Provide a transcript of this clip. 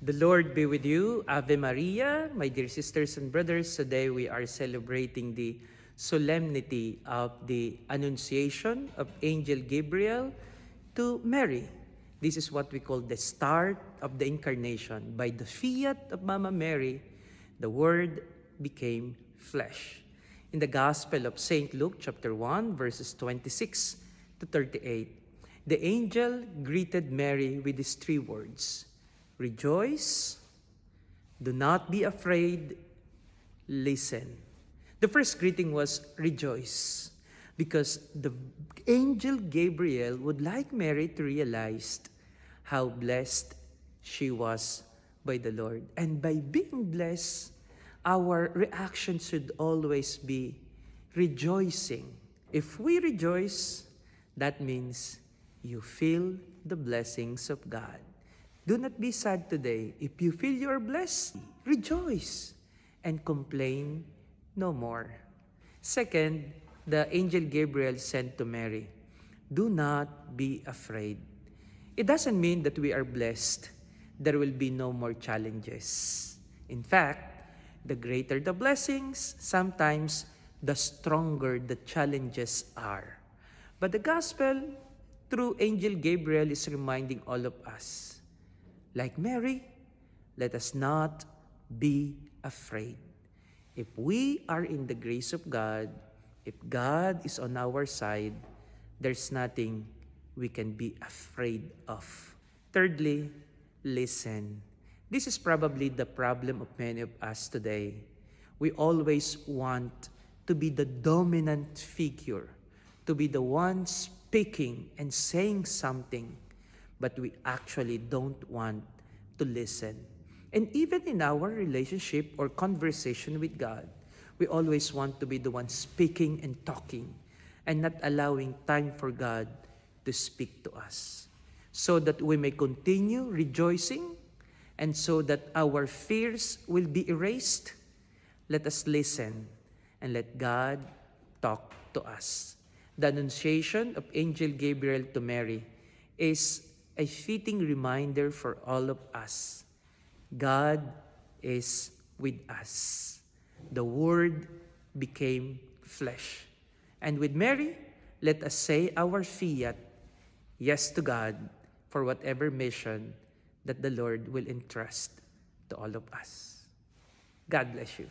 The Lord be with you. Ave Maria, my dear sisters and brothers. Today we are celebrating the solemnity of the Annunciation of Angel Gabriel to Mary. This is what we call the start of the Incarnation. By the fiat of Mama Mary, the Word became flesh. In the Gospel of St. Luke, chapter 1, verses 26 to 38, the angel greeted Mary with these three words: Rejoice, do not be afraid, listen. The first greeting was rejoice, because the angel Gabriel would like Mary to realize how blessed she was by the Lord. And by being blessed, our reaction should always be rejoicing. If we rejoice, that means you feel the blessings of God. Do not be sad today. If you feel you are blessed, rejoice and complain no more. Second, the angel Gabriel sent to Mary, do not be afraid. It doesn't mean that we are blessed. There will be no more challenges. In fact, the greater the blessings, sometimes the stronger the challenges are. But the gospel through angel Gabriel is reminding all of us, like Mary, let us not be afraid. If we are in the grace of God, if God is on our side, there's nothing we can be afraid of. Thirdly, listen. This is probably the problem of many of us today. We always want to be the dominant figure, to be the one speaking and saying something, but we actually don't want to listen. And even in our relationship or conversation with God, we always want to be the one speaking and talking and not allowing time for God to speak to us, so that we may continue rejoicing and so that our fears will be erased. Let us listen and let God talk to us. The Annunciation of Angel Gabriel to Mary is a fitting reminder for all of us. God is with us. The Word became flesh. And with Mary, let us say our fiat, yes to God, for whatever mission that the Lord will entrust to all of us. God bless you.